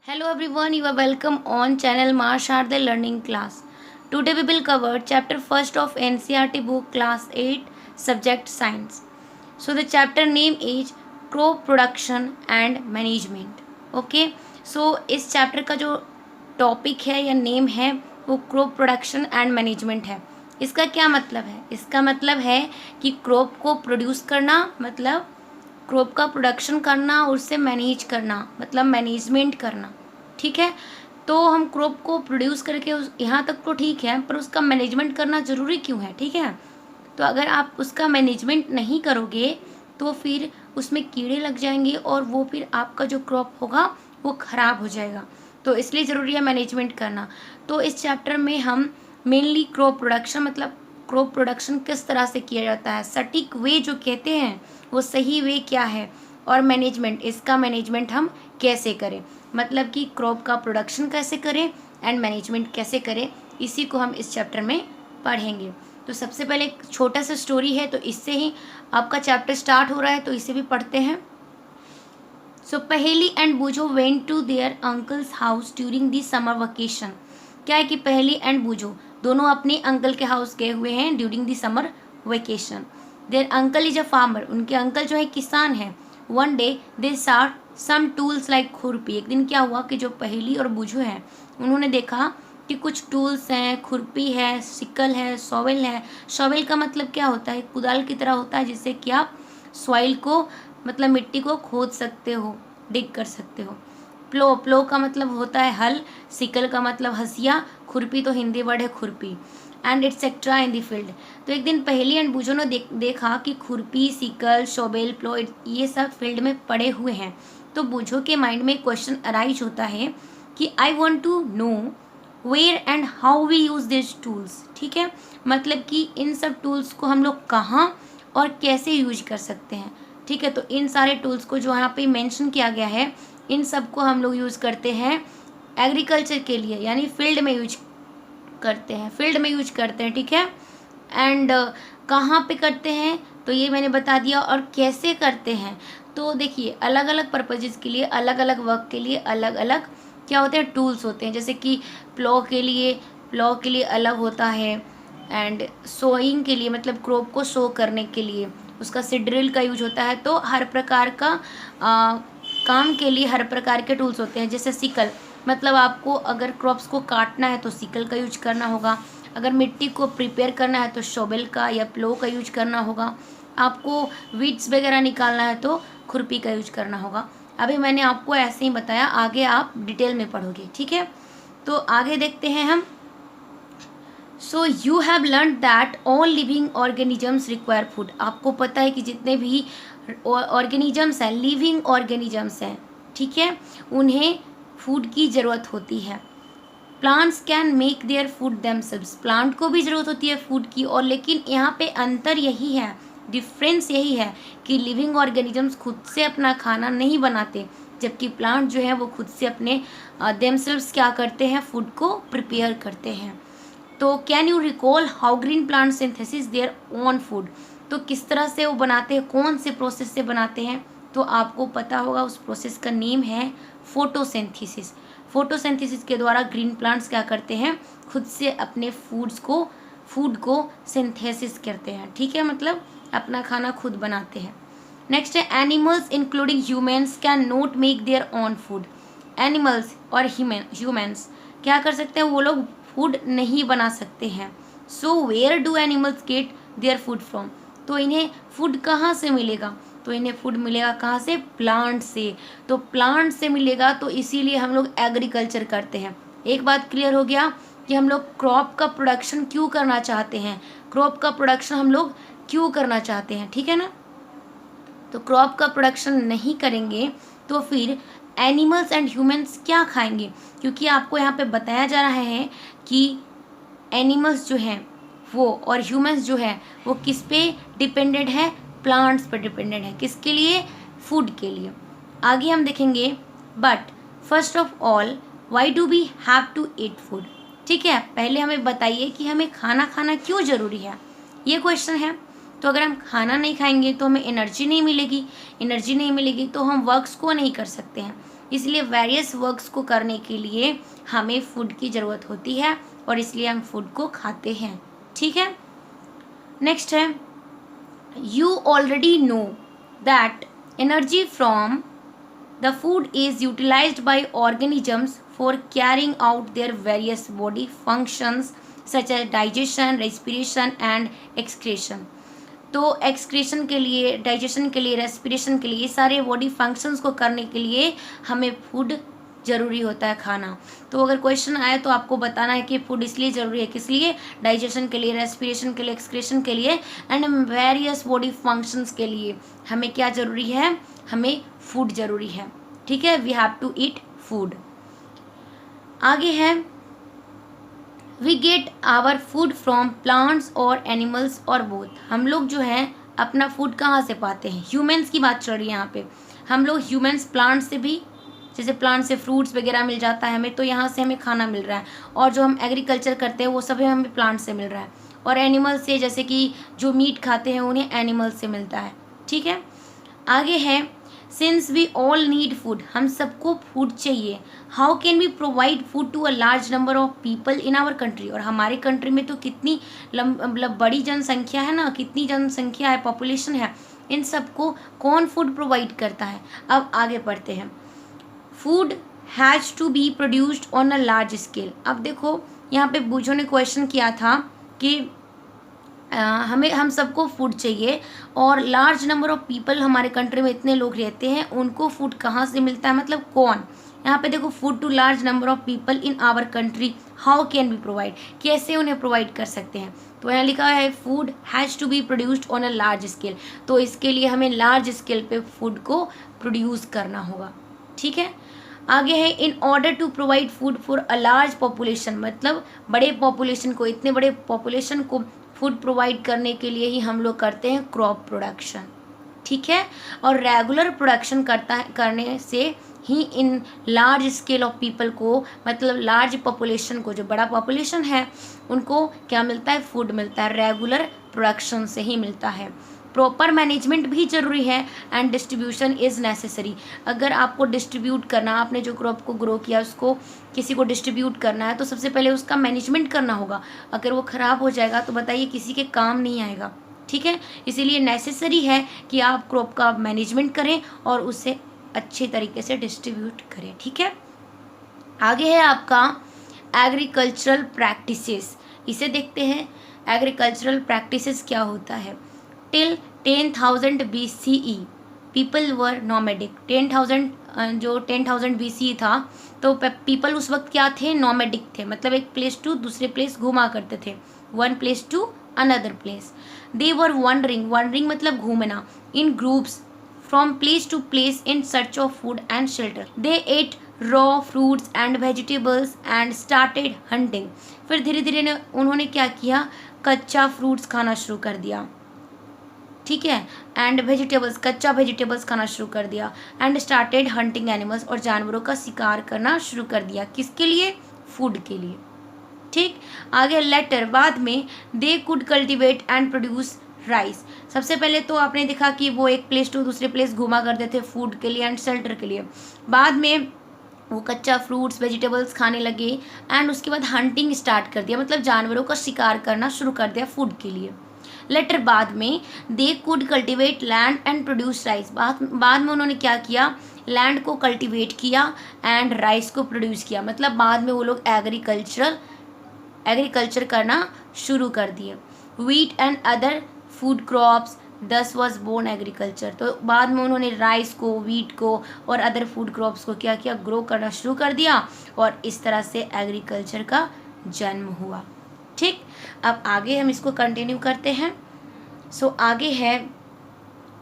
Hello everyone, you are welcome on channel Maharshardha Learning Class. Today we will cover chapter first of NCERT book class 8 subject science. So the chapter name is crop production and management. Okay, so इस chapter का जो topic है या name है वो crop production and management है. इसका क्या मतलब है? इसका मतलब है कि क्रॉप को प्रोड्यूस करना मतलब क्रॉप का प्रोडक्शन करना और उससे मैनेज करना मतलब मैनेजमेंट करना. ठीक है, तो हम क्रॉप को प्रोड्यूस करके उस यहाँ तक तो ठीक है, पर उसका मैनेजमेंट करना ज़रूरी क्यों है? ठीक है, तो अगर आप उसका मैनेजमेंट नहीं करोगे तो फिर उसमें कीड़े लग जाएंगे और वो फिर आपका जो क्रॉप होगा वो ख़राब हो जाएगा. तो इसलिए ज़रूरी है मैनेजमेंट करना. तो इस चैप्टर में हम मेनली क्रॉप प्रोडक्शन मतलब क्रॉप प्रोडक्शन किस तरह से किया जाता है, सटीक वे जो कहते हैं वो सही वे क्या है, और मैनेजमेंट इसका मैनेजमेंट हम कैसे करें, मतलब कि क्रॉप का प्रोडक्शन कैसे करें एंड मैनेजमेंट कैसे करें, इसी को हम इस चैप्टर में पढ़ेंगे. तो सबसे पहले एक छोटा सा स्टोरी है, तो इससे ही आपका चैप्टर स्टार्ट हो रहा है, तो इसे भी पढ़ते हैं. सो Paheli and Boojho went to their uncle's house during the summer vacation. क्या है कि पहेली एंड बूझो दोनों अपने अंकल के हाउस गए हुए हैं during the summer vacation. Their uncle is a farmer, उनके अंकल जो है किसान है. One day they saw some tools like खुरपी. एक दिन क्या हुआ कि जो पहेली और बूझो है उन्होंने देखा कि कुछ टूल्स हैं, खुरपी है, सिकल है, शॉवेल है. शॉवेल का मतलब क्या होता है? कुदाल की तरह होता है जिससे कि आप सॉइल को मतलब मिट्टी को खोद सकते हो, डिग कर सकते हो. प्लो का मतलब होता है हल, सिकल का मतलब हसिया, खुरपी तो हिंदी वर्ड है खुरपी, and etcetera in the field. तो एक दिन पहेली एंड बूझो ने देखा कि खुरपी, सिकल, शॉवेल, प्लो ये सब फील्ड में पड़े हुए हैं. तो बूझो के माइंड में क्वेश्चन अराइज होता है कि I want to know where and how we use this tools. ठीक है, मतलब कि इन सब टूल्स को हम लोग कहाँ और कैसे यूज कर सकते हैं. ठीक है, तो इन सारे टूल्स को जो यहाँ पे मेंशन किया गया है इन सब को हम लोग यूज़ करते हैं एग्रीकल्चर के लिए, यानी फील्ड में यूज करते हैं. ठीक है, एंड कहाँ पे करते हैं तो ये मैंने बता दिया, और कैसे करते हैं. तो देखिए अलग अलग पर्पजेज़ के लिए, अलग अलग वर्क के लिए अलग अलग क्या होते हैं, टूल्स होते हैं. जैसे कि प्लो के लिए अलग होता है, एंड सोइंग के लिए मतलब क्रॉप को सो करने के लिए उसका सीड्रिल का यूज होता है. तो हर प्रकार का काम के लिए हर प्रकार के टूल्स होते हैं. जैसे सिकल मतलब आपको अगर क्रॉप्स को काटना है तो सिकल का यूज करना होगा. अगर मिट्टी को प्रिपेयर करना है तो शॉवेल का या प्लो का यूज करना होगा. आपको वीड्स वगैरह निकालना है तो खुरपी का यूज करना होगा. अभी मैंने आपको ऐसे ही बताया, आगे आप डिटेल में पढ़ोगे. ठीक है, तो आगे देखते हैं हम. So you have learn that all living organisms require food. आपको पता है कि जितने भी ऑर्गेनिजम्स हैं, लिविंग ऑर्गेनिजम्स हैं, ठीक है, उन्हें फूड की ज़रूरत होती है. Plants can make their food themselves. Plant को भी ज़रूरत होती है फूड की, और लेकिन यहाँ पे अंतर यही है, डिफरेंस यही है कि लिविंग ऑर्गेनिजम्स खुद से अपना खाना नहीं बनाते, जबकि प्लांट जो है वो खुद से अपने देमसेल्व्स क्या करते हैं, फूड को प्रिपेयर करते हैं. तो can you recall how green plant synthesis their own food. तो किस तरह से वो बनाते हैं, कौन से प्रोसेस से बनाते हैं, तो आपको पता होगा उस प्रोसेस का नेम है फोटोसिंथेसिस. फोटोसिंथेसिस के द्वारा ग्रीन प्लांट्स क्या करते हैं, खुद से अपने फूड को सिंथेसिस करते हैं. ठीक है, मतलब अपना खाना खुद बनाते हैं. नेक्स्ट है animals including humans can not make their own food. Animals और ह्यूमन्स क्या कर सकते हैं, वो लोग फूड नहीं बना सकते हैं. So where do animals get their food from. तो इन्हें फूड कहाँ से मिलेगा, तो इन्हें फूड मिलेगा कहाँ से, प्लांट से. तो प्लांट से मिलेगा, तो इसीलिए हम लोग एग्रीकल्चर करते हैं. एक बात क्लियर हो गया कि हम लोग क्रॉप का प्रोडक्शन क्यों करना चाहते हैं, क्रॉप का प्रोडक्शन हम लोग क्यों करना चाहते हैं. ठीक है ना, तो क्रॉप का प्रोडक्शन नहीं करेंगे तो फिर एनिमल्स एंड ह्यूमंस क्या खाएंगे, क्योंकि आपको यहाँ पे बताया जा रहा है कि एनिमल्स जो हैं वो और ह्यूमंस जो है वो किस पे डिपेंडेंट है, प्लांट्स पर डिपेंडेंट है. किसके लिए, फूड के लिए. आगे हम देखेंगे. But first of all why do we have to eat food. ठीक है, पहले हमें बताइए कि हमें खाना खाना क्यों ज़रूरी है, ये क्वेश्चन है. तो अगर हम खाना नहीं खाएंगे तो हमें एनर्जी नहीं मिलेगी, एनर्जी नहीं मिलेगी तो हम वर्क्स को नहीं कर सकते हैं। इसलिए वेरियस वर्क्स को करने के लिए हमें फूड की ज़रूरत होती है और इसलिए हम फूड को खाते हैं। ठीक है, नेक्स्ट है, you already know that energy from the food is utilized by organisms for carrying out their various body functions such as digestion, respiration and excretion. तो एक्सक्रीशन के लिए, डाइजेशन के लिए, रेस्पिरेशन के लिए, ये सारे बॉडी फंक्शंस को करने के लिए हमें फूड ज़रूरी होता है खाना। तो अगर क्वेश्चन आए तो आपको बताना है कि फूड इसलिए ज़रूरी है, किस लिए, डाइजेशन के लिए, रेस्पिरेशन के लिए, एक्सक्रीशन के लिए एंड वेरियस बॉडी फंक्शंस के लिए हमें क्या ज़रूरी है, हमें फूड ज़रूरी है। ठीक है, we have to eat food. आगे है, we get our food from plants or animals or both. हम लोग जो है अपना फूड कहाँ से पाते हैं, ह्यूमन्स की बात चल रही है यहाँ पे। हम लोग ह्यूमन्स प्लांट से भी, जैसे प्लांट से फ्रूट्स वगैरह मिल जाता है हमें, तो यहाँ से हमें खाना मिल रहा है। और जो हम एग्रीकल्चर करते हैं वो सब हमें प्लांट से मिल रहा है। और एनिमल से, जैसे कि जो मीट खाते हैं उन्हें एनिमल से मिलता है। ठीक है, आगे है, since we all need food, हम सबको फूड चाहिए। How can we provide food to a large number of people in our country, और हमारे कंट्री में तो कितनी मतलब बड़ी जनसंख्या है ना, कितनी जनसंख्या है, पॉपुलेशन है, इन सबको कौन फूड प्रोवाइड करता है। अब आगे पढ़ते हैं, food has to be produced on a large scale. अब देखो यहाँ पे बूझो ने क्वेश्चन किया था कि हम सबको फूड चाहिए और लार्ज नंबर ऑफ पीपल, हमारे कंट्री में इतने लोग रहते हैं, उनको फूड कहाँ से मिलता है, मतलब कौन। यहाँ पे देखो, food to large number of people in our country, how can be provide, कैसे उन्हें प्रोवाइड कर सकते हैं। तो यहाँ लिखा है food has to be produced on a large scale, तो इसके लिए हमें लार्ज स्केल पे फूड को प्रोड्यूस करना होगा। ठीक है, आगे है, in order to provide food for a large population, मतलब बड़े पॉपुलेशन को, इतने बड़े पॉपुलेशन को फूड प्रोवाइड करने के लिए ही हम लोग करते हैं क्रॉप प्रोडक्शन। ठीक है, और रेगुलर प्रोडक्शन करने से ही in large scale of people को, मतलब लार्ज पॉपुलेशन को, जो बड़ा पॉपुलेशन है उनको क्या मिलता है, फूड मिलता है, रेगुलर प्रोडक्शन से ही मिलता है। प्रॉपर मैनेजमेंट भी ज़रूरी है एंड डिस्ट्रीब्यूशन इज़ नेसेसरी। अगर आपको डिस्ट्रीब्यूट करना, आपने जो क्रॉप को ग्रो किया उसको किसी को डिस्ट्रीब्यूट करना है, तो सबसे पहले उसका मैनेजमेंट करना होगा। अगर वो ख़राब हो जाएगा तो बताइए किसी के काम नहीं आएगा। ठीक है, इसीलिए नेसेसरी है कि आप क्रॉप का मैनेजमेंट करें और उसे अच्छे तरीके से डिस्ट्रीब्यूट करें। ठीक है, आगे है आपका एग्रीकल्चरल प्रैक्टिसेस। इसे देखते हैं, एग्रीकल्चरल प्रैक्टिसेस क्या होता है। Till 10,000 BCE people were nomadic. 10,000 BCE था तो पीपल उस वक्त क्या थे, नॉमेडिक थे, मतलब एक प्लेस टू दूसरे प्लेस घूमा करते थे, one place to another place. They were wandering, wandering मतलब घूमना, in groups from place to place in search of food and shelter. They ate raw fruits and vegetables and started hunting. फिर धीरे धीरे उन्होंने क्या किया, कच्चा फ्रूट्स खाना शुरू कर दिया। ठीक है, एंड वेजिटेबल्स, कच्चा वेजिटेबल्स खाना शुरू कर दिया। एंड स्टार्टेड हंटिंग एनिमल्स, और जानवरों का शिकार करना शुरू कर दिया, किसके लिए, फूड के लिए। ठीक, आगे लेटर, बाद में, they could cultivate and produce rice. सबसे पहले तो आपने देखा कि वो एक प्लेस टू दूसरे प्लेस घुमा करते थे फूड के लिए एंड शेल्टर के लिए। बाद में वो कच्चा फ्रूट्स वेजिटेबल्स खाने लगे एंड उसके बाद हंटिंग स्टार्ट कर दिया, मतलब जानवरों का शिकार करना शुरू कर दिया फूड के लिए। लेटर, बाद में, they could cultivate land and produce rice. बाद में उन्होंने क्या किया, लैंड को कल्टिवेट किया एंड राइस को प्रोड्यूस किया, मतलब बाद में वो लोग एग्रीकल्चर करना शुरू कर दिए। Wheat and other food crops, दस वॉज बोर्न एग्रीकल्चर। तो बाद में उन्होंने राइस को, व्हीट को और अदर फूड क्रॉप्स को क्या किया, ग्रो करना शुरू कर दिया और इस तरह से एग्रीकल्चर का जन्म हुआ। ठीक, अब आगे हम इसको कंटिन्यू करते हैं। सो आगे है,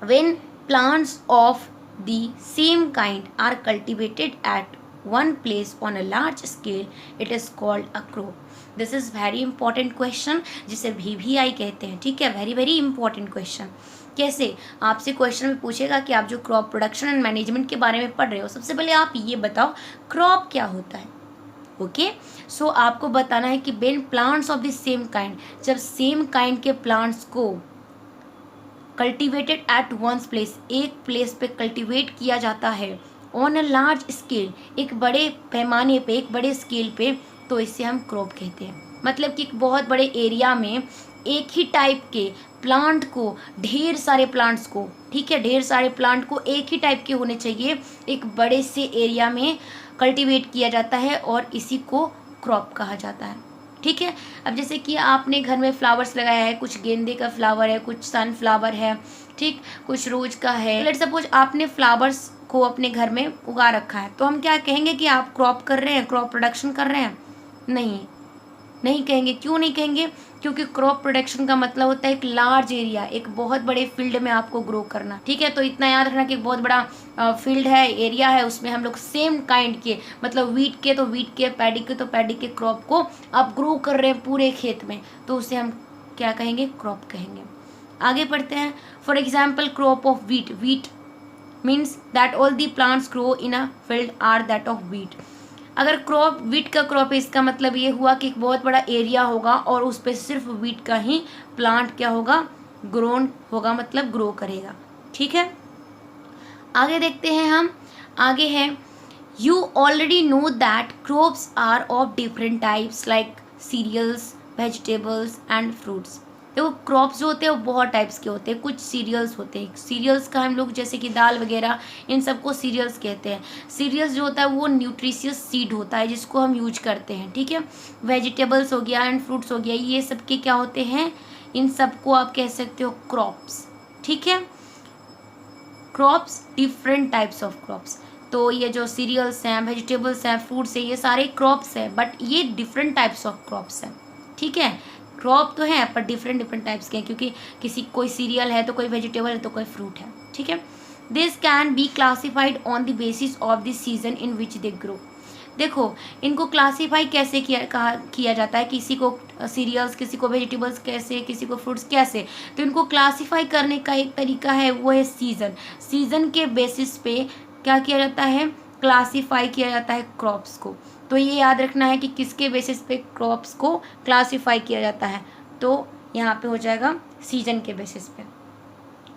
when plants of the same kind are cultivated at one place on a large scale, it is called a crop. This is very important question, जिसे VVI कहते हैं। ठीक है, वेरी वेरी इंपॉर्टेंट क्वेश्चन। कैसे, आपसे question में पूछेगा कि आप जो क्रॉप प्रोडक्शन एंड मैनेजमेंट के बारे में पढ़ रहे हो, सबसे पहले आप ये बताओ क्रॉप क्या होता है। ओके, सो आपको बताना है कि when plants of the same kind, जब सेम काइंड के प्लांट्स को कल्टिवेटेड एट वंस प्लेस, एक प्लेस पे कल्टिवेट किया जाता है, ऑन अ लार्ज स्केल, एक बड़े पैमाने पे, एक बड़े स्केल पे, तो इसे हम क्रॉप कहते हैं। मतलब कि एक बहुत बड़े एरिया में एक ही टाइप के प्लांट को, ढेर सारे प्लांट्स को, ठीक है, ढेर सारे प्लांट को एक ही टाइप के होने चाहिए, एक बड़े से एरिया में कल्टीवेट किया जाता है और इसी को क्रॉप कहा जाता है। ठीक है, अब जैसे कि आपने घर में फ्लावर्स लगाया है, कुछ गेंदे का फ्लावर है, कुछ सनफ्लावर है, ठीक, कुछ रोज का है। लेट्स सपोज आपने फ्लावर्स को अपने घर में उगा रखा है, तो हम क्या कहेंगे कि आप क्रॉप कर रहे हैं, क्रॉप प्रोडक्शन कर रहे हैं? नहीं कहेंगे। क्यों नहीं कहेंगे? क्योंकि क्रॉप प्रोडक्शन का मतलब होता है एक लार्ज एरिया, एक बहुत बड़े फील्ड में आपको ग्रो करना। ठीक है, तो इतना याद रखना कि एक बहुत बड़ा फील्ड है, एरिया है, उसमें हम लोग सेम काइंड के, मतलब वीट के तो वीट के, पैडी के तो पैडी के क्रॉप को आप ग्रो कर रहे हैं पूरे खेत में, तो उसे हम क्या कहेंगे? क्रॉप कहेंगे। आगे पढ़ते हैं। For example crop of wheat, wheat means that all the plants grow in a field are that of wheat. अगर क्रॉप वीट का क्रॉप है, इसका मतलब ये हुआ कि एक बहुत बड़ा एरिया होगा और उस पर सिर्फ वीट का ही प्लांट क्या होगा? ग्रोन होगा, मतलब ग्रो करेगा। ठीक है, आगे देखते हैं हम। आगे है, you already know that crops are of different types like cereals, vegetables and fruits. देखो क्रॉप्स जो होते हैं वो बहुत टाइप्स के होते हैं। कुछ सीरियल्स होते हैं, सीरियल्स का हम लोग जैसे कि दाल वगैरह, इन सबको सीरियल्स कहते हैं। सीरियल्स जो होता है वो न्यूट्रिशियस सीड होता है जिसको हम यूज करते हैं। ठीक है, वेजिटेबल्स हो गया एंड फ्रूट्स हो गया, ये सब के क्या होते हैं? इन सबको आप कह सकते हो क्रॉप्स। ठीक है, crops, different types of crops. तो ये जो सीरियल्स हैं, वेजिटेबल्स हैं, फ्रूट्स हैं, ये सारे क्रॉप्स हैं, बट ये डिफरेंट टाइप्स ऑफ क्रॉप्स हैं। ठीक है, क्रॉप तो है पर डिफरेंट टाइप्स के हैं, क्योंकि किसी कोई सीरियल है तो कोई वेजिटेबल है तो कोई फ्रूट है। ठीक है, this can be classified on the basis of the season in which they grow. देखो इनको क्लासीफाई कैसे किया जाता है, किसी को सीरियल्स, किसी को वेजिटेबल्स कैसे, किसी को फ्रूट्स कैसे, तो इनको क्लासीफाई करने का एक तरीका है, वो है सीजन। सीजन के बेसिस पे क्या किया जाता है? क्लासीफाई किया जाता है क्रॉप्स को। तो ये याद रखना है कि किसके बेसिस पे क्रॉप्स को क्लासीफाई किया जाता है, तो यहाँ पे हो जाएगा सीजन के बेसिस पे।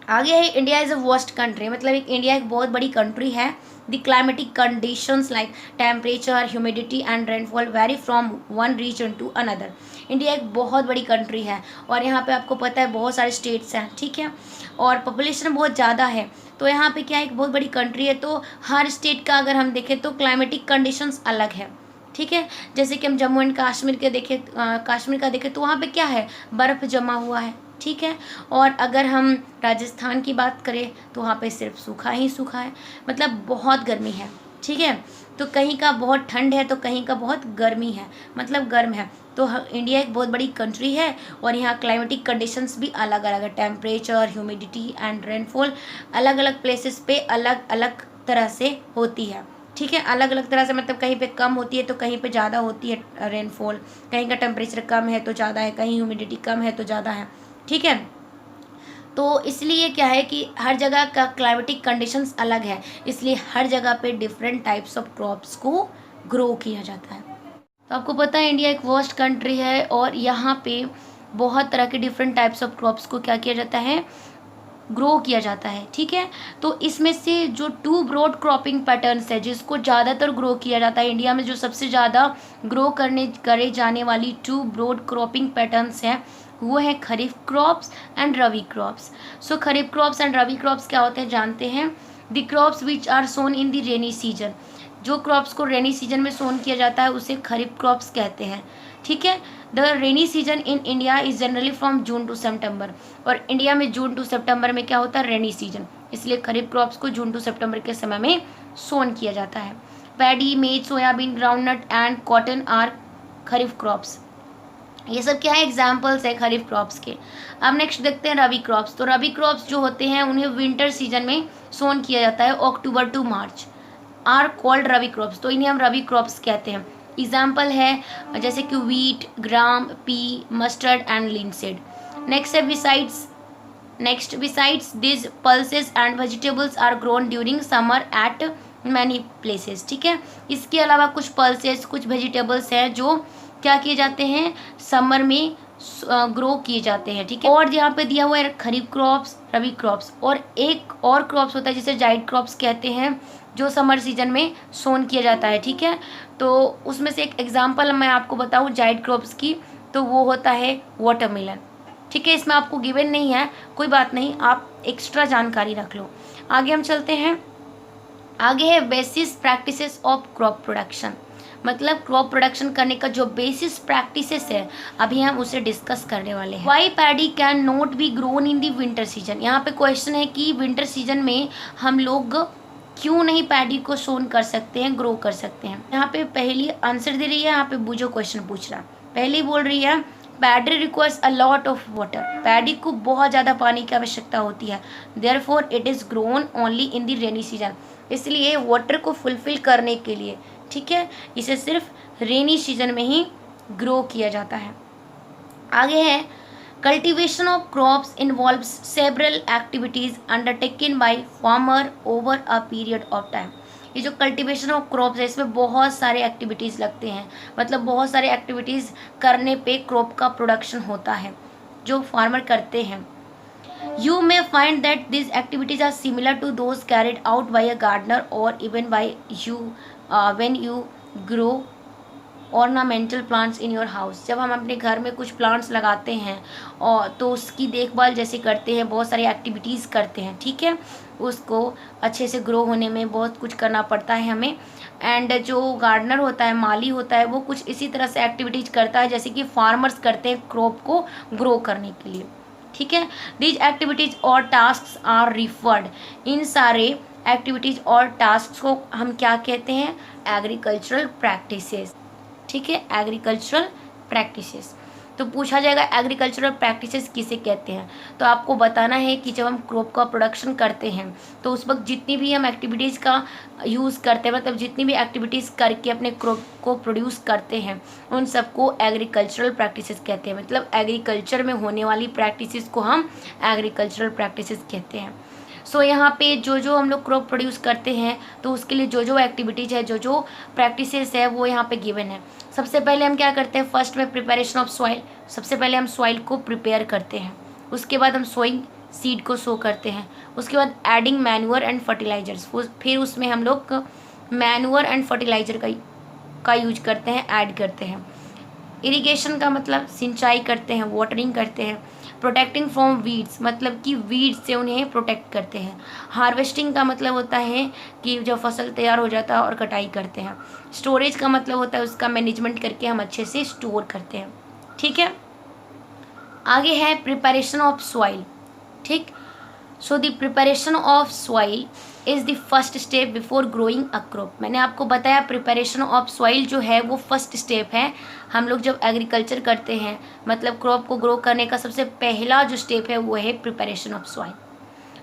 आगे है, India is a vast country, मतलब इंडिया एक बहुत बड़ी कंट्री है। The climatic conditions like temperature, humidity and rainfall vary from one region to another. India एक बहुत बड़ी कंट्री है और यहाँ पे आपको पता है बहुत सारे स्टेट्स हैं। ठीक है, और पॉपुलेशन बहुत ज़्यादा है, तो यहाँ पे क्या एक बहुत बड़ी कंट्री है, तो हर स्टेट का अगर हम देखें तो क्लाइमेटिक कंडीशंस अलग है। ठीक है, जैसे कि हम जम्मू एंड कश्मीर के देखें, कश्मीर का देखें तो वहाँ पे क्या है? बर्फ़ जमा हुआ है। ठीक है, और अगर हम राजस्थान की बात करें तो वहाँ पे सिर्फ सूखा ही सूखा है, मतलब बहुत गर्मी है। ठीक है, तो कहीं का बहुत ठंड है तो कहीं का बहुत गर्मी है, मतलब गर्म है। तो इंडिया एक बहुत बड़ी कंट्री है और यहाँ क्लाइमेटिक कंडीशंस भी अलग अलग है। टेम्परेचर, ह्यूमिडिटी एंड रेनफॉल अलग अलग प्लेसेस पे अलग अलग तरह से होती है। ठीक है, अलग अलग तरह से, मतलब कहीं पे कम होती है तो कहीं पे ज़्यादा होती है रेनफॉल, कहीं का टेम्परेचर कम है तो ज़्यादा है, कहीं ह्यूमिडिटी कम है तो ज़्यादा है। ठीक है, तो इसलिए क्या है कि हर जगह का क्लाइमेटिक कंडीशंस अलग है, इसलिए हर जगह पे डिफरेंट टाइप्स ऑफ क्रॉप्स को ग्रो किया जाता है। तो आपको पता है इंडिया एक वास्ट कंट्री है और यहाँ पे बहुत तरह के डिफरेंट टाइप्स ऑफ क्रॉप्स को क्या किया जाता है? ग्रो किया जाता है। ठीक है, तो इसमें से जो 2 ब्रॉड क्रॉपिंग पैटर्न्स है जिसको ज़्यादातर ग्रो किया जाता है इंडिया में, जो सबसे ज़्यादा ग्रो करे जाने वाली 2 ब्रॉड क्रॉपिंग पैटर्न्स हैं वो है kharif crops and rabi crops. So kharif crops and rabi crops क्या होते हैं जानते हैं? The crops which are sown in the rainy season, जो क्रॉप्स को रेनी सीजन में सोन किया जाता है उसे खरीफ क्रॉप्स कहते हैं। ठीक है, the rainy season in India is generally from June to September, और इंडिया में जून टू सितंबर में क्या होता है? रेनी सीजन, इसलिए खरीफ क्रॉप्स को जून टू सितंबर के समय में सोन किया जाता है। Paddy, maize, soybean, groundnut and cotton are kharif crops. ये सब क्या है? एग्जाम्पल्स है खरीफ क्रॉप्स के। अब नेक्स्ट देखते हैं रबी क्रॉप्स। तो रबी क्रॉप्स जो होते हैं उन्हें विंटर सीजन में सोन किया जाता है, October to March, are called rabi crops, तो इन्हें हम रबी क्रॉप्स कहते हैं। एग्जाम्पल है जैसे कि wheat, gram, pea, mustard and linseed. Next है besides this pulses and vegetables are grown during summer at many places. ठीक है, इसके अलावा कुछ पल्सेस, कुछ वेजिटेबल्स हैं जो क्या किए जाते हैं? समर में ग्रो किए जाते हैं, ठीक है। और यहाँ पे दिया हुआ है खरीफ क्रॉप्स, रबी क्रॉप्स, और एक और क्रॉप्स होता है जिसे जाइड क्रॉप्स कहते हैं, जो समर सीजन में सोन किया जाता है, ठीक है। तो उसमें से एक एग्जांपल मैं आपको बताऊं जाइड क्रॉप्स की, तो वो होता है वाटरमेलन, ठीक है। इसमें आपको गिवन नहीं है, कोई बात नहीं, आप एक्स्ट्रा जानकारी रख लो। आगे हम चलते हैं। आगे है basis practices of crop production, मतलब क्रॉप प्रोडक्शन करने का जो बेसिस प्रैक्टिसेस है, अभी हम उसे डिस्कस करने वाले हैं। Why paddy can not be grown in the winter season. यहाँ पे क्वेश्चन है कि विंटर सीजन में हम लोग क्यों नहीं पैडी को सोन कर सकते हैं, ग्रो कर सकते हैं। यहाँ पे पहली आंसर दे रही है, यहाँ पे बुझो क्वेश्चन पूछ रहा है। पहली बोल रही है paddy requires a lot of water, paddy को बहुत ज़्यादा पानी की आवश्यकता होती है, therefore it is grown only in the rainy season, इसलिए वाटर को फुलफिल करने के लिए, ठीक है, इसे सिर्फ रेनी सीजन में ही ग्रो किया जाता है। आगे है cultivation of crops involves several activities undertaken by farmer over a period of time. ये जो कल्टीवेशन ऑफ क्रॉप्स है, इसमें बहुत सारे एक्टिविटीज़ लगते हैं, मतलब बहुत सारे एक्टिविटीज़ करने पे क्रॉप का प्रोडक्शन होता है जो फार्मर करते हैं। You may find that these activities are similar to those carried out by a gardener or even by you when you grow ornamental plants in your house। जब हम अपने घर में कुछ प्लांट्स लगाते हैं और तो उसकी देखभाल जैसे करते हैं, बहुत सारी एक्टिविटीज़ करते हैं, ठीक है, उसको अच्छे से ग्रो होने में बहुत कुछ करना पड़ता है हमें। एंड जो गार्डनर होता है, माली होता है, वो कुछ इसी तरह से एक्टिविटीज़ करता है जैसे कि फार्मर्स करते हैं क्रॉप को ग्रो करने के लिए, ठीक है। दीज एक्टिविटीज और टास्क आर रिफर्ड, इन सारे एक्टिविटीज और टास्क को हम क्या कहते हैं, एग्रीकल्चरल प्रैक्टिसेस, ठीक है, एग्रीकल्चरल प्रैक्टिसेस। तो पूछा जाएगा एग्रीकल्चरल प्रैक्टिसेस किसे कहते हैं, तो आपको बताना है कि जब हम क्रॉप का प्रोडक्शन करते हैं तो उस वक्त जितनी भी हम एक्टिविटीज़ का यूज़ करते हैं, मतलब जितनी भी एक्टिविटीज़ करके अपने क्रॉप को प्रोड्यूस करते हैं, उन सबको एग्रीकल्चरल प्रैक्टिसेस कहते हैं। मतलब एग्रीकल्चर में होने वाली प्रैक्टिसेस को हम एग्रीकल्चरल प्रैक्टिसेस कहते हैं। सो यहाँ पे जो जो हम लोग क्रॉप प्रोड्यूस करते हैं तो उसके लिए जो जो एक्टिविटीज़ है, जो जो प्रैक्टिसेस है, वो यहाँ पे गिवन है। सबसे पहले हम क्या करते हैं, फर्स्ट में प्रिपरेशन ऑफ सॉइल, सबसे पहले हम सॉइल को प्रिपेयर करते हैं, उसके बाद हम सोइंग सीड को सो करते हैं, उसके बाद एडिंग मैन्यूअर एंड फर्टिलाइजर्स, फिर उसमें हम लोग मैन्यूअर एंड फर्टिलाइजर का यूज करते हैं, ऐड करते हैं। इरिगेशन का मतलब सिंचाई करते हैं, वाटरिंग करते हैं। प्रोटेक्टिंग फ्रॉम वीड्स, मतलब कि वीड्स से उन्हें प्रोटेक्ट करते हैं। हार्वेस्टिंग का मतलब होता है कि जब फसल तैयार हो जाता है और कटाई करते हैं। स्टोरेज का मतलब होता है उसका मैनेजमेंट करके हम अच्छे से स्टोर करते हैं, ठीक है। आगे है प्रिपरेशन ऑफ सॉइल, ठीक। So the preparation of soil is the first step before growing a crop. मैंने आपको बताया प्रिपरेशन ऑफ सॉइल जो है वो फर्स्ट स्टेप है। हम लोग जब एग्रीकल्चर करते हैं, मतलब क्रॉप को ग्रो करने का सबसे पहला जो स्टेप है वो है preparation of soil.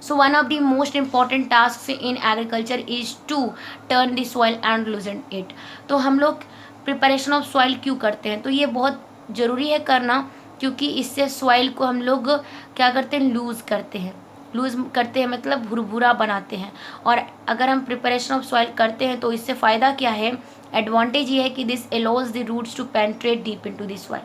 So one of the most important task in agriculture is to turn the soil and loosen it. तो हम लोग प्रिपरेशन ऑफ सॉइल क्यों करते हैं, तो ये बहुत ज़रूरी है करना, क्योंकि इससे सॉइल को हम लोग क्या करते हैं, लूज़ करते हैं, मतलब भुरभुरा बनाते हैं। और अगर हम प्रिपरेशन ऑफ सॉइल करते हैं तो इससे फ़ायदा क्या है, एडवांटेज ये है कि this allows the roots to penetrate deep into the soil.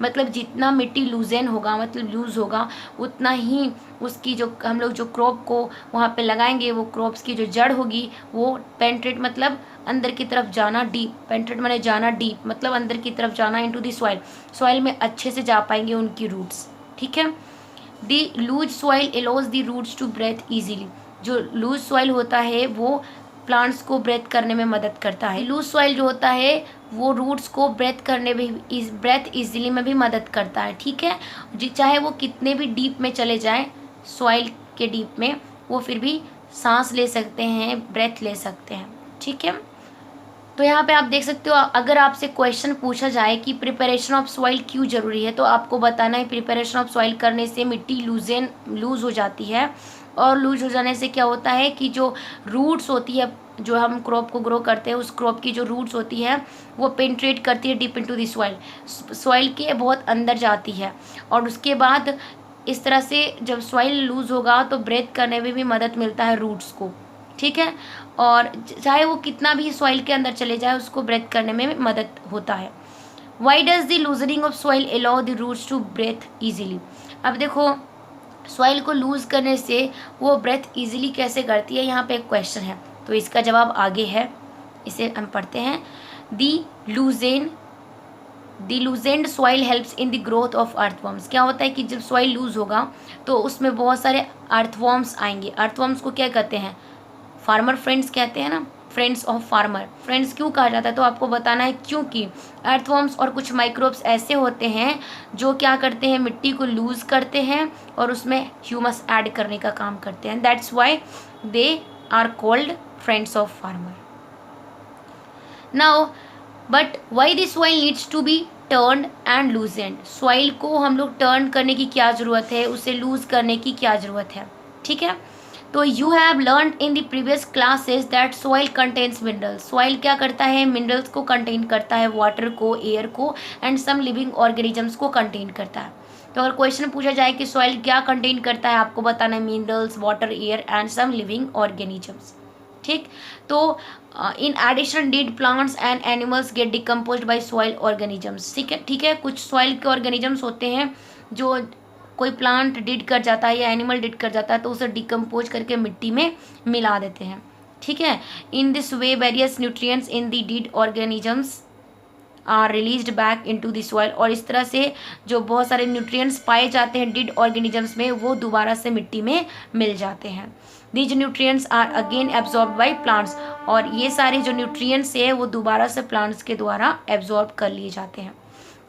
मतलब जितना मिट्टी लूजन होगा, मतलब लूज़ होगा, उतना ही उसकी जो हम लोग जो क्रॉप को वहाँ पे लगाएंगे, वो क्रॉप्स की जो जड़ होगी वो पेनिट्रेट मतलब अंदर की तरफ जाना, डीप, पेनिट्रेट माने जाना, डीप मतलब अंदर की तरफ जाना, इनटू द सॉइल में अच्छे से जा पाएंगे उनकी रूट्स, ठीक है। The loose soil allows the roots to breathe easily. जो लूज सॉइल होता है वो प्लांट्स को ब्रेथ करने में मदद करता है। लूज सॉइल जो होता है वो रूट्स को ब्रेथ करने में ब्रेथ इजीली में भी मदद करता है, ठीक है। चाहे वो कितने भी डीप में चले जाएं, सॉइल के डीप में, वो फिर भी सांस ले सकते हैं, ब्रेथ ले सकते हैं, ठीक है। तो यहाँ पे आप देख सकते हो, अगर आपसे क्वेश्चन पूछा जाए कि प्रिपरेशन ऑफ सॉइल क्यों ज़रूरी है, तो आपको बताना है प्रिपरेशन ऑफ सॉइल करने से मिट्टी लूज़ हो जाती है, और लूज हो जाने से क्या होता है कि जो रूट्स होती है, जो हम क्रॉप को ग्रो करते हैं, उस क्रॉप की जो रूट्स होती है वो पेनिट्रेट करती है डीप इनटू द सॉइल के बहुत अंदर जाती है। और उसके बाद इस तरह से जब सॉइल लूज़ होगा तो ब्रेथ करने में भी मदद मिलता है रूट्स को, ठीक है। और चाहे वो कितना भी सॉइल के अंदर चले जाए, उसको ब्रेथ करने में मदद होता है। Why does the loosening of soil allow the roots to breathe easily. अब देखो सॉइल को लूज करने से वो ब्रेथ ईजिली कैसे करती है, यहाँ पे एक क्वेश्चन है, तो इसका जवाब आगे है, इसे हम पढ़ते हैं। The loosened soil helps in the growth of earthworms. क्या होता है कि जब सॉइल लूज होगा तो उसमें बहुत सारे अर्थवर्म्स आएंगे। अर्थवर्म्स को क्या कहते हैं, फार्मर फ्रेंड्स कहते हैं ना, फ्रेंड्स ऑफ फार्मर। फ्रेंड्स क्यों कहा जाता है, तो आपको बताना है क्योंकि अर्थवर्म्स और कुछ माइक्रोब्स ऐसे होते हैं जो क्या करते हैं, मिट्टी को लूज करते हैं और उसमें ह्यूमस ऐड करने का काम करते हैं। That's why they are called friends of farmer. Now but why this soil needs to be turned and loosened. Soil को हम लोग टर्न करने की क्या ज़रूरत है, उसे लूज करने की क्या ज़रूरत है, ठीक है। तो you have learn in the previous classes that soil contains minerals. Soil क्या करता है, मिनरल्स को कंटेन करता है, वाटर को, एयर को एंड सम लिविंग ऑर्गेनिजम्स को कंटेन करता है। तो अगर क्वेश्चन पूछा जाए कि सॉइल क्या कंटेन करता है, आपको बताना है minerals, water, air and some living organisms, ठीक। तो in addition dead plants and animals get decomposed by soil organisms, ठीक है। कुछ सॉइल के ऑर्गेनिजम्स होते हैं जो कोई प्लांट डिड कर जाता है या एनिमल डिड कर जाता है तो उसे डिकम्पोज करके मिट्टी में मिला देते हैं, ठीक है। In this way various nutrients in the dead organisms are released back into the soil. और इस तरह से जो बहुत सारे न्यूट्रिएंट्स पाए जाते हैं डिड ऑर्गेनिजम्स में वो दोबारा से मिट्टी में मिल जाते हैं। These nutrients are again absorb by plants. और ये सारे जो न्यूट्रिएंट्स है वो दोबारा से प्लांट्स के द्वारा एब्जॉर्ब कर लिए जाते हैं।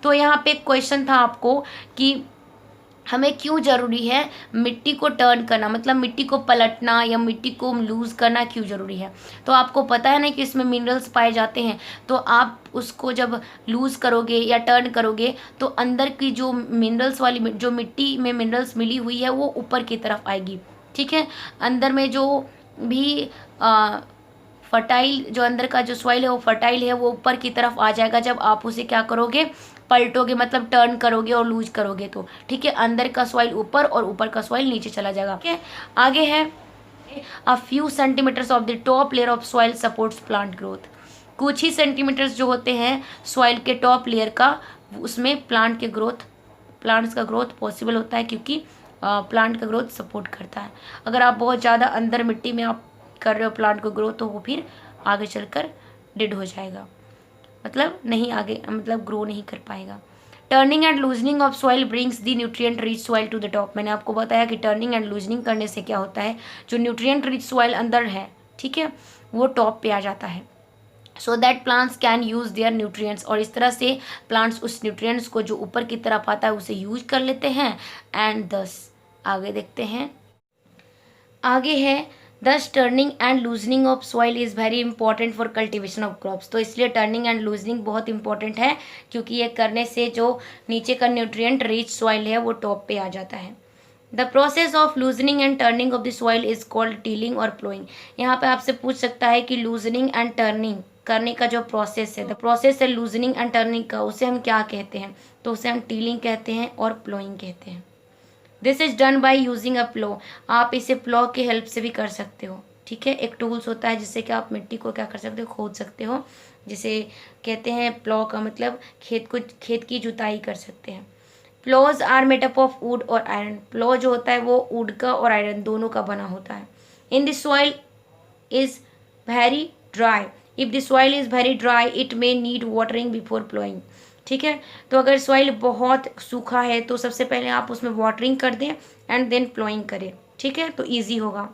तो यहाँ पे एक क्वेश्चन था आपको कि हमें क्यों ज़रूरी है मिट्टी को टर्न करना, मतलब मिट्टी को पलटना या मिट्टी को लूज़ करना क्यों ज़रूरी है। तो आपको पता है ना कि इसमें मिनरल्स पाए जाते हैं, तो आप उसको जब लूज़ करोगे या टर्न करोगे तो अंदर की जो मिनरल्स वाली जो मिट्टी में मिनरल्स मिली हुई है वो ऊपर की तरफ आएगी, ठीक है। अंदर में जो भी फर्टाइल, जो अंदर का जो सॉइल है वो फर्टाइल है, वो ऊपर की तरफ आ जाएगा जब आप उसे क्या करोगे, पलटोगे, मतलब टर्न करोगे और लूज करोगे तो, ठीक है। अंदर का सॉइल ऊपर और ऊपर का सॉइल नीचे चला जाएगा, ठीक है। आगे है a few centimetres of the top layer of soil supports plant growth. कुछ ही सेंटीमीटर्स जो होते हैं सॉइल के टॉप लेयर का, उसमें प्लांट्स का ग्रोथ पॉसिबल होता है क्योंकि प्लांट का ग्रोथ सपोर्ट करता है। अगर आप बहुत ज़्यादा अंदर मिट्टी में आप कर रहे हो प्लांट को ग्रो, तो वो फिर आगे चलकर डेड हो जाएगा, मतलब नहीं आगे, मतलब ग्रो नहीं कर पाएगा। Turning and loosening of soil brings the nutrient rich soil to the top. मैंने आपको बताया कि टर्निंग एंड लूजनिंग करने से क्या होता है, जो न्यूट्रिएंट रिच सॉइल अंदर है, ठीक है, वो टॉप पे आ जाता है। So that plants can use their nutrients. और इस तरह से प्लांट्स उस न्यूट्रिएंट्स को जो ऊपर की तरफ आता है उसे यूज कर लेते हैं। एंड दस आगे देखते हैं, आगे है दस turning and loosening of soil is very important for cultivation of crops. तो इसलिए टर्निंग एंड लूजनिंग बहुत इंपॉर्टेंट है क्योंकि ये करने से जो नीचे का न्यूट्रिएंट रिच सॉइल है वो टॉप पे आ जाता है। The process of loosening and turning of the soil is called tilling और प्लोइंग। यहाँ पे आपसे पूछ सकता है कि लूजनिंग एंड टर्निंग करने का जो प्रोसेस है, द प्रोसेस है लूजनिंग एंड टर्निंग का, उसे हम क्या कहते हैं, तो उसे हम टीलिंग कहते हैं और प्लोइंग कहते हैं। This is done by using a plough. आप इसे प्लो की हेल्प से भी कर सकते हो, ठीक है। एक टूल्स होता है जिससे कि आप मिट्टी को क्या कर सकते हो, खोद सकते हो, जिसे कहते हैं प्लो का मतलब खेत की जुताई कर सकते हैं। Ploughs are made up of wood और आयरन। प्लो जो होता है वो वुड का और आयरन दोनों का बना होता है। In this soil is very dry. If the soil is very dry it may need watering before ploughing, ठीक है। तो अगर सॉइल बहुत सूखा है तो सबसे पहले आप उसमें वाटरिंग कर दें एंड देन प्लोइंग करें, ठीक है, तो ईजी होगा।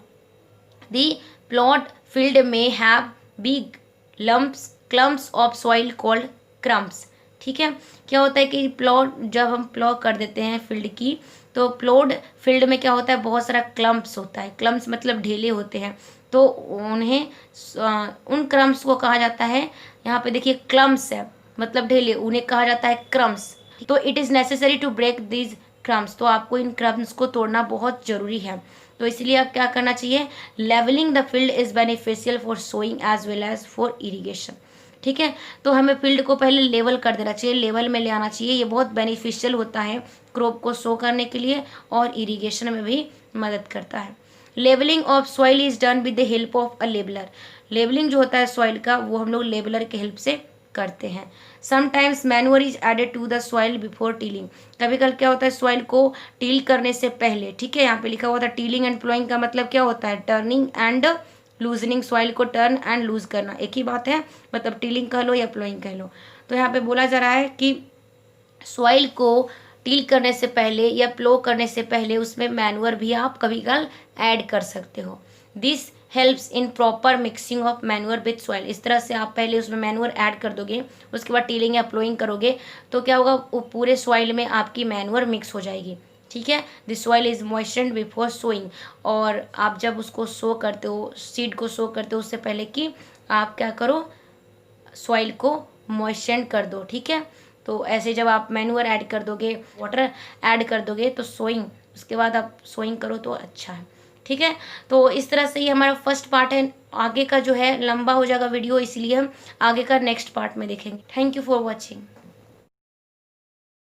दी प्लॉट फील्ड में have big clumps of soil called crumbs, ठीक है। क्या होता है कि प्लॉट जब हम प्लॉ कर देते हैं फील्ड की, तो प्लॉड फील्ड में क्या होता है, बहुत सारा क्लम्प्स होता है। क्लम्प्स मतलब ढेले होते हैं, तो उन्हें उन क्रम्प्स को कहा जाता है, यहाँ पे देखिए क्लम्प्स है मतलब ढेले, उन्हें कहा जाता है क्रम्स। तो it is necessary to break these crumbs. तो आपको इन क्रम्स को तोड़ना बहुत ज़रूरी है। तो इसलिए आप क्या करना चाहिए, levelling the field is beneficial for sowing as well as for irrigation, ठीक है। तो हमें फील्ड को पहले लेवल कर देना चाहिए, लेवल में ले आना चाहिए। ये बहुत बेनिफिशियल होता है क्रॉप को सो करने के लिए और इरीगेशन में भी मदद करता है। Levelling of soil is done with the help of a लेबलर। लेवलिंग जो होता है सॉइल का वो हम लोग लेबलर के हेल्प से करते हैं। Sometimes manure is added to the soil before tilling. कभी कभी क्या होता है सॉइल को टील करने से पहले, ठीक है, यहाँ पे लिखा हुआ था टीलिंग एंड प्लोइंग का मतलब क्या होता है, टर्निंग एंड लूजनिंग, सॉइल को टर्न एंड लूज करना एक ही बात है, मतलब टीलिंग कह लो या प्लोइंग कह लो। तो यहाँ पे बोला जा रहा है कि सॉइल को टील करने से पहले या प्लो करने से पहले उसमें मैन्योर भी आप कभी कभी ऐड कर सकते हो। This helps in proper mixing of manure with soil. इस तरह से आप पहले उसमें मैन्योर ऐड कर दोगे, उसके बाद टीलिंग या प्लोइंग करोगे तो क्या होगा, वो पूरे सॉइल में आपकी मैन्योर मिक्स हो जाएगी, ठीक है। This soil is moistured before sowing. और आप जब उसको सो करते हो, सीड को सो करते हो, उससे पहले कि आप क्या करो, सॉइल को मॉइस्चर कर दो, ठीक है। तो ऐसे जब आप मैन्योर ऐड कर दोगे, वाटर ऐड कर दोगे तो सोइंग, उसके बाद आप सोइंग करो तो अच्छा है, ठीक है। तो इस तरह से ये हमारा फर्स्ट पार्ट है। आगे का जो है लंबा हो जाएगा वीडियो, इसलिए हम आगे का नेक्स्ट पार्ट में देखेंगे। Thank you for watching.